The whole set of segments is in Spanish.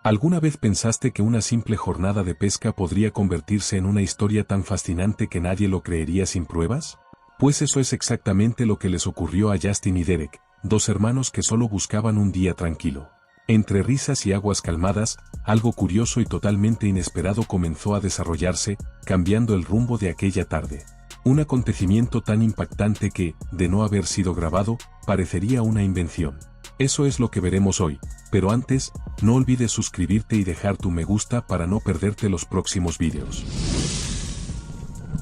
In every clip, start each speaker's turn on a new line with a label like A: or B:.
A: ¿Alguna vez pensaste que una simple jornada de pesca podría convertirse en una historia tan fascinante que nadie lo creería sin pruebas? Pues eso es exactamente lo que les ocurrió a Justin y Derek, dos hermanos que solo buscaban un día tranquilo. Entre risas y aguas calmadas, algo curioso y totalmente inesperado comenzó a desarrollarse, cambiando el rumbo de aquella tarde. Un acontecimiento tan impactante que, de no haber sido grabado, parecería una invención. Eso es lo que veremos hoy, pero antes, no olvides suscribirte y dejar tu me gusta para no perderte los próximos vídeos.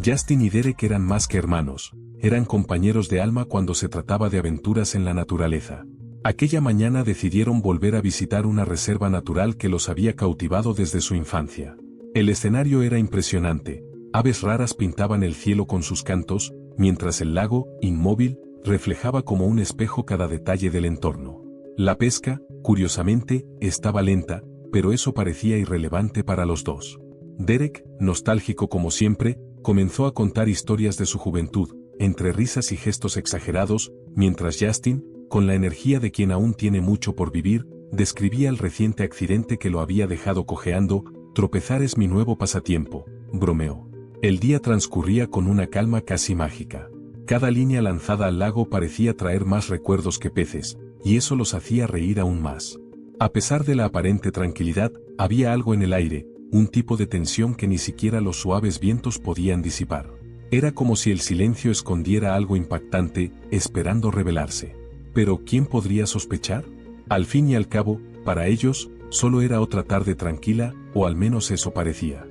A: Justin y Derek eran más que hermanos, eran compañeros de alma cuando se trataba de aventuras en la naturaleza. Aquella mañana decidieron volver a visitar una reserva natural que los había cautivado desde su infancia. El escenario era impresionante, aves raras pintaban el cielo con sus cantos, mientras el lago, inmóvil, reflejaba como un espejo cada detalle del entorno. La pesca, curiosamente, estaba lenta, pero eso parecía irrelevante para los dos. Derek, nostálgico como siempre, comenzó a contar historias de su juventud, entre risas y gestos exagerados, mientras Justin, con la energía de quien aún tiene mucho por vivir, describía el reciente accidente que lo había dejado cojeando. Tropezar es mi nuevo pasatiempo, bromeó. El día transcurría con una calma casi mágica. Cada línea lanzada al lago parecía traer más recuerdos que peces, y eso los hacía reír aún más. A pesar de la aparente tranquilidad, había algo en el aire, un tipo de tensión que ni siquiera los suaves vientos podían disipar. Era como si el silencio escondiera algo impactante, esperando revelarse. Pero ¿quién podría sospechar? Al fin y al cabo, para ellos, solo era otra tarde tranquila, o al menos eso parecía.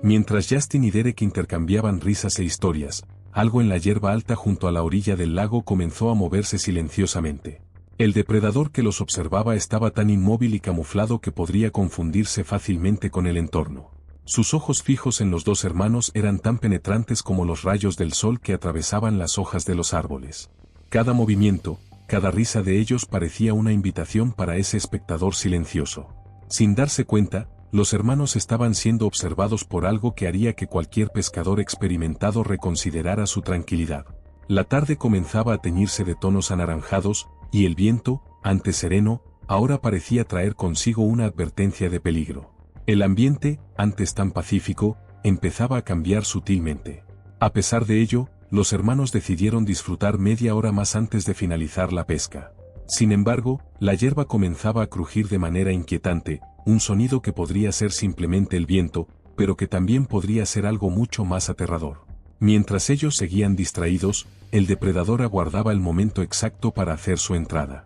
A: Mientras Justin y Derek intercambiaban risas e historias, algo en la hierba alta junto a la orilla del lago comenzó a moverse silenciosamente. El depredador que los observaba estaba tan inmóvil y camuflado que podría confundirse fácilmente con el entorno. Sus ojos fijos en los dos hermanos eran tan penetrantes como los rayos del sol que atravesaban las hojas de los árboles. Cada movimiento, cada risa de ellos parecía una invitación para ese espectador silencioso. Sin darse cuenta, los hermanos estaban siendo observados por algo que haría que cualquier pescador experimentado reconsiderara su tranquilidad. La tarde comenzaba a teñirse de tonos anaranjados, y el viento, antes sereno, ahora parecía traer consigo una advertencia de peligro. El ambiente, antes tan pacífico, empezaba a cambiar sutilmente. A pesar de ello, los hermanos decidieron disfrutar media hora más antes de finalizar la pesca. Sin embargo, la hierba comenzaba a crujir de manera inquietante, un sonido que podría ser simplemente el viento, pero que también podría ser algo mucho más aterrador. Mientras ellos seguían distraídos, el depredador aguardaba el momento exacto para hacer su entrada.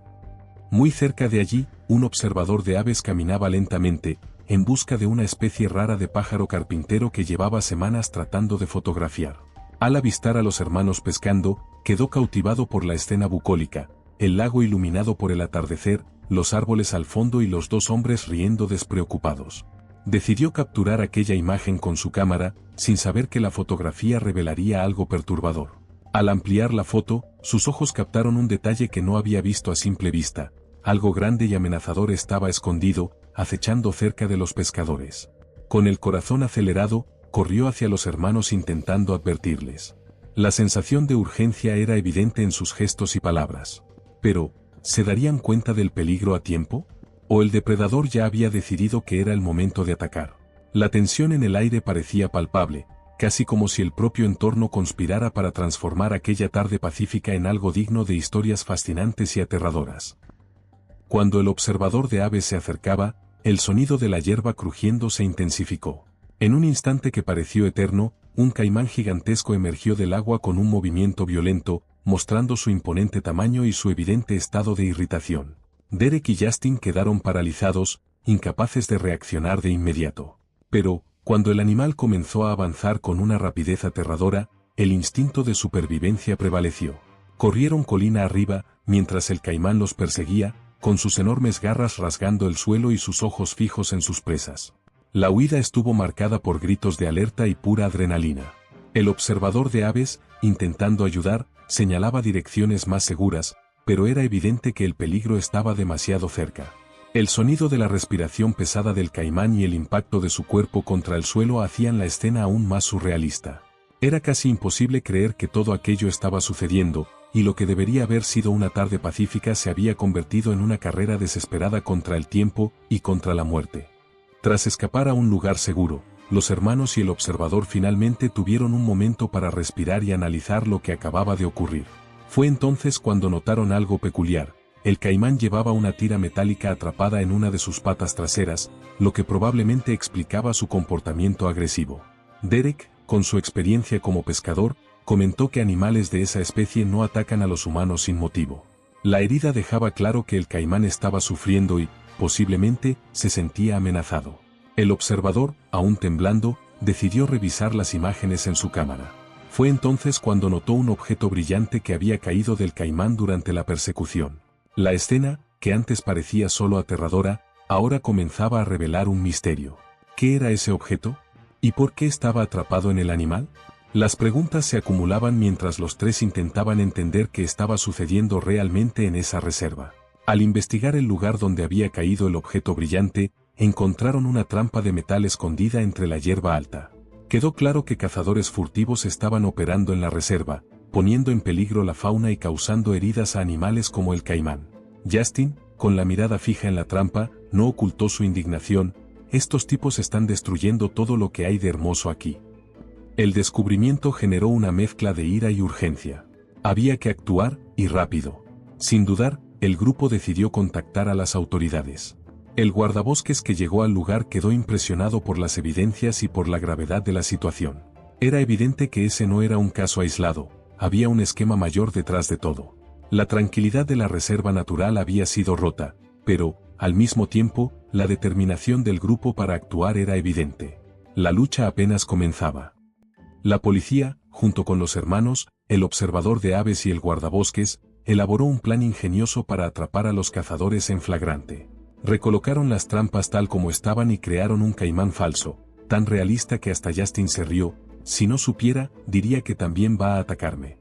A: Muy cerca de allí, un observador de aves caminaba lentamente, en busca de una especie rara de pájaro carpintero que llevaba semanas tratando de fotografiar. Al avistar a los hermanos pescando, quedó cautivado por la escena bucólica, el lago iluminado por el atardecer, los árboles al fondo y los dos hombres riendo despreocupados. Decidió capturar aquella imagen con su cámara, sin saber que la fotografía revelaría algo perturbador. Al ampliar la foto, sus ojos captaron un detalle que no había visto a simple vista. Algo grande y amenazador estaba escondido, acechando cerca de los pescadores. Con el corazón acelerado, corrió hacia los hermanos intentando advertirles. La sensación de urgencia era evidente en sus gestos y palabras. Pero, ¿se darían cuenta del peligro a tiempo? ¿O el depredador ya había decidido que era el momento de atacar? La tensión en el aire parecía palpable, casi como si el propio entorno conspirara para transformar aquella tarde pacífica en algo digno de historias fascinantes y aterradoras. Cuando el observador de aves se acercaba, el sonido de la hierba crujiendo se intensificó. En un instante que pareció eterno, un caimán gigantesco emergió del agua con un movimiento violento, mostrando su imponente tamaño y su evidente estado de irritación. Derek y Justin quedaron paralizados, incapaces de reaccionar de inmediato. Pero, cuando el animal comenzó a avanzar con una rapidez aterradora, el instinto de supervivencia prevaleció. Corrieron colina arriba, mientras el caimán los perseguía, con sus enormes garras rasgando el suelo y sus ojos fijos en sus presas. La huida estuvo marcada por gritos de alerta y pura adrenalina. El observador de aves, intentando ayudar, señalaba direcciones más seguras, pero era evidente que el peligro estaba demasiado cerca. El sonido de la respiración pesada del caimán y el impacto de su cuerpo contra el suelo hacían la escena aún más surrealista. Era casi imposible creer que todo aquello estaba sucediendo, y lo que debería haber sido una tarde pacífica se había convertido en una carrera desesperada contra el tiempo y contra la muerte. Tras escapar a un lugar seguro, los hermanos y el observador finalmente tuvieron un momento para respirar y analizar lo que acababa de ocurrir. Fue entonces cuando notaron algo peculiar. El caimán llevaba una tira metálica atrapada en una de sus patas traseras, lo que probablemente explicaba su comportamiento agresivo. Derek, con su experiencia como pescador, comentó que animales de esa especie no atacan a los humanos sin motivo. La herida dejaba claro que el caimán estaba sufriendo y, posiblemente, se sentía amenazado. El observador, aún temblando, decidió revisar las imágenes en su cámara. Fue entonces cuando notó un objeto brillante que había caído del caimán durante la persecución. La escena, que antes parecía solo aterradora, ahora comenzaba a revelar un misterio. ¿Qué era ese objeto? ¿Y por qué estaba atrapado en el animal? Las preguntas se acumulaban mientras los tres intentaban entender qué estaba sucediendo realmente en esa reserva. Al investigar el lugar donde había caído el objeto brillante, encontraron una trampa de metal escondida entre la hierba alta. Quedó claro que cazadores furtivos estaban operando en la reserva, poniendo en peligro la fauna y causando heridas a animales como el caimán. Justin, con la mirada fija en la trampa, no ocultó su indignación. Estos tipos están destruyendo todo lo que hay de hermoso aquí. El descubrimiento generó una mezcla de ira y urgencia. Había que actuar, y rápido. Sin dudar, el grupo decidió contactar a las autoridades. El guardabosques que llegó al lugar quedó impresionado por las evidencias y por la gravedad de la situación. Era evidente que ese no era un caso aislado, había un esquema mayor detrás de todo. La tranquilidad de la reserva natural había sido rota, pero, al mismo tiempo, la determinación del grupo para actuar era evidente. La lucha apenas comenzaba. La policía, junto con los hermanos, el observador de aves y el guardabosques, elaboró un plan ingenioso para atrapar a los cazadores en flagrante. Recolocaron las trampas tal como estaban y crearon un caimán falso, tan realista que hasta Justin se rió. Si no supiera, diría que también va a atacarme.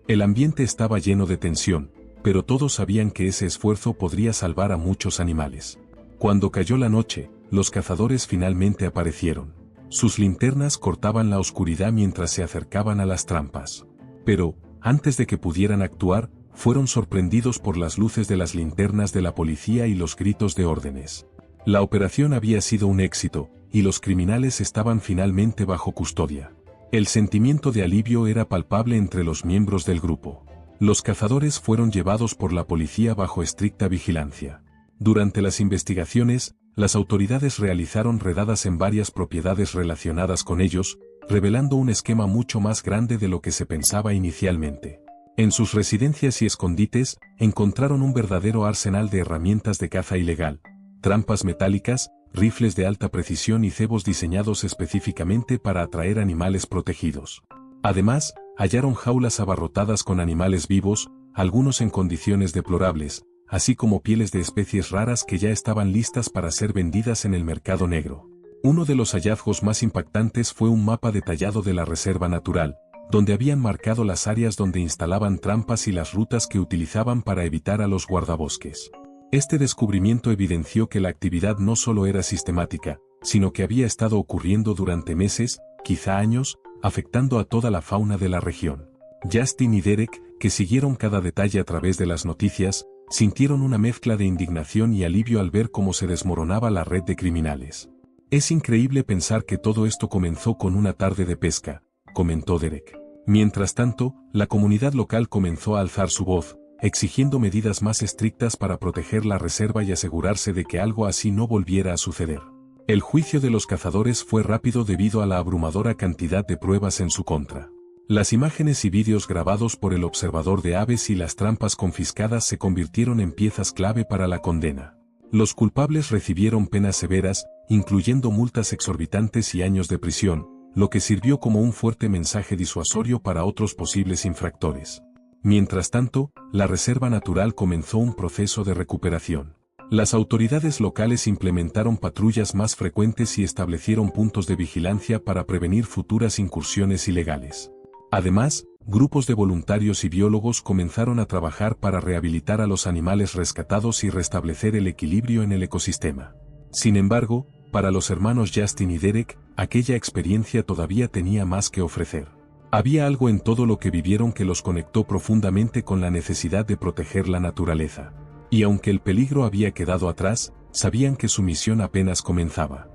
A: El ambiente estaba lleno de tensión, pero todos sabían que ese esfuerzo podría salvar a muchos animales. Cuando cayó la noche, los cazadores finalmente aparecieron. Sus linternas cortaban la oscuridad mientras se acercaban a las trampas. Pero, antes de que pudieran actuar, fueron sorprendidos por las luces de las linternas de la policía y los gritos de órdenes. La operación había sido un éxito, y los criminales estaban finalmente bajo custodia. El sentimiento de alivio era palpable entre los miembros del grupo. Los cazadores fueron llevados por la policía bajo estricta vigilancia. Durante las investigaciones, las autoridades realizaron redadas en varias propiedades relacionadas con ellos, revelando un esquema mucho más grande de lo que se pensaba inicialmente. En sus residencias y escondites, encontraron un verdadero arsenal de herramientas de caza ilegal, trampas metálicas, rifles de alta precisión y cebos diseñados específicamente para atraer animales protegidos. Además, hallaron jaulas abarrotadas con animales vivos, algunos en condiciones deplorables, así como pieles de especies raras que ya estaban listas para ser vendidas en el mercado negro. Uno de los hallazgos más impactantes fue un mapa detallado de la reserva natural, donde habían marcado las áreas donde instalaban trampas y las rutas que utilizaban para evitar a los guardabosques. Este descubrimiento evidenció que la actividad no solo era sistemática, sino que había estado ocurriendo durante meses, quizá años, afectando a toda la fauna de la región. Justin y Derek, que siguieron cada detalle a través de las noticias, sintieron una mezcla de indignación y alivio al ver cómo se desmoronaba la red de criminales. Es increíble pensar que todo esto comenzó con una tarde de pesca, comentó Derek. Mientras tanto, la comunidad local comenzó a alzar su voz, exigiendo medidas más estrictas para proteger la reserva y asegurarse de que algo así no volviera a suceder. El juicio de los cazadores fue rápido debido a la abrumadora cantidad de pruebas en su contra. Las imágenes y vídeos grabados por el observador de aves y las trampas confiscadas se convirtieron en piezas clave para la condena. Los culpables recibieron penas severas, incluyendo multas exorbitantes y años de prisión, lo que sirvió como un fuerte mensaje disuasorio para otros posibles infractores. Mientras tanto, la reserva natural comenzó un proceso de recuperación. Las autoridades locales implementaron patrullas más frecuentes y establecieron puntos de vigilancia para prevenir futuras incursiones ilegales. Además, grupos de voluntarios y biólogos comenzaron a trabajar para rehabilitar a los animales rescatados y restablecer el equilibrio en el ecosistema. Sin embargo, para los hermanos Justin y Derek, aquella experiencia todavía tenía más que ofrecer. Había algo en todo lo que vivieron que los conectó profundamente con la necesidad de proteger la naturaleza. Y aunque el peligro había quedado atrás, sabían que su misión apenas comenzaba.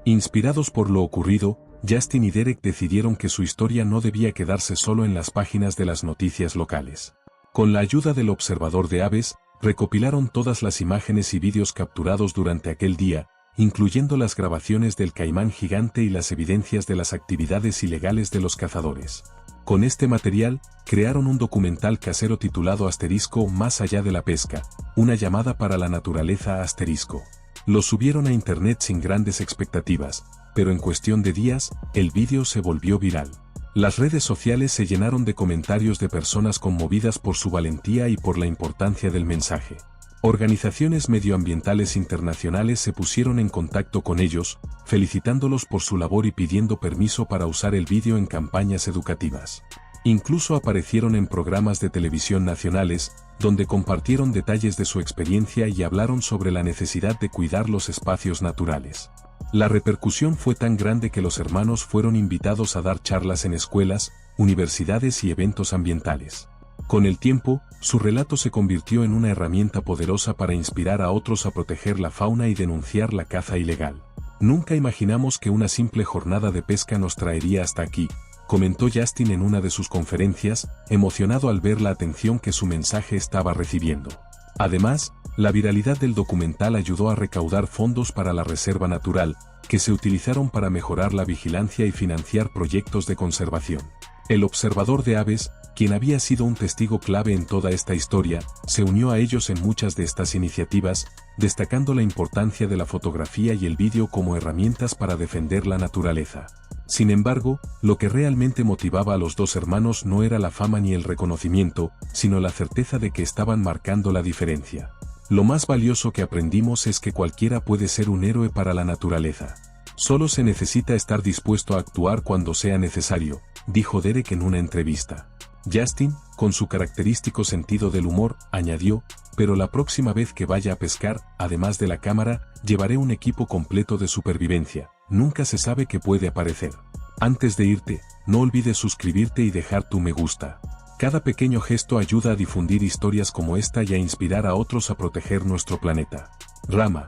A: Inspirados por lo ocurrido, Justin y Derek decidieron que su historia no debía quedarse solo en las páginas de las noticias locales. Con la ayuda del observador de aves, recopilaron todas las imágenes y vídeos capturados durante aquel día, incluyendo las grabaciones del caimán gigante y las evidencias de las actividades ilegales de los cazadores. Con este material, crearon un documental casero titulado Más allá de la pesca, una llamada para la naturaleza *. Lo subieron a internet sin grandes expectativas, pero en cuestión de días, el vídeo se volvió viral. Las redes sociales se llenaron de comentarios de personas conmovidas por su valentía y por la importancia del mensaje. Organizaciones medioambientales internacionales se pusieron en contacto con ellos, felicitándolos por su labor y pidiendo permiso para usar el vídeo en campañas educativas. Incluso aparecieron en programas de televisión nacionales, donde compartieron detalles de su experiencia y hablaron sobre la necesidad de cuidar los espacios naturales. La repercusión fue tan grande que los hermanos fueron invitados a dar charlas en escuelas, universidades y eventos ambientales. Con el tiempo, su relato se convirtió en una herramienta poderosa para inspirar a otros a proteger la fauna y denunciar la caza ilegal. Nunca imaginamos que una simple jornada de pesca nos traería hasta aquí, comentó Justin en una de sus conferencias, emocionado al ver la atención que su mensaje estaba recibiendo. Además, la viralidad del documental ayudó a recaudar fondos para la reserva natural, que se utilizaron para mejorar la vigilancia y financiar proyectos de conservación. El observador de aves, quien había sido un testigo clave en toda esta historia, se unió a ellos en muchas de estas iniciativas, destacando la importancia de la fotografía y el vídeo como herramientas para defender la naturaleza. Sin embargo, lo que realmente motivaba a los dos hermanos no era la fama ni el reconocimiento, sino la certeza de que estaban marcando la diferencia. Lo más valioso que aprendimos es que cualquiera puede ser un héroe para la naturaleza. Solo se necesita estar dispuesto a actuar cuando sea necesario, dijo Derek en una entrevista. Justin, con su característico sentido del humor, añadió, pero la próxima vez que vaya a pescar, además de la cámara, llevaré un equipo completo de supervivencia, nunca se sabe qué puede aparecer. Antes de irte, no olvides suscribirte y dejar tu me gusta. Cada pequeño gesto ayuda a difundir historias como esta y a inspirar a otros a proteger nuestro planeta. Rama.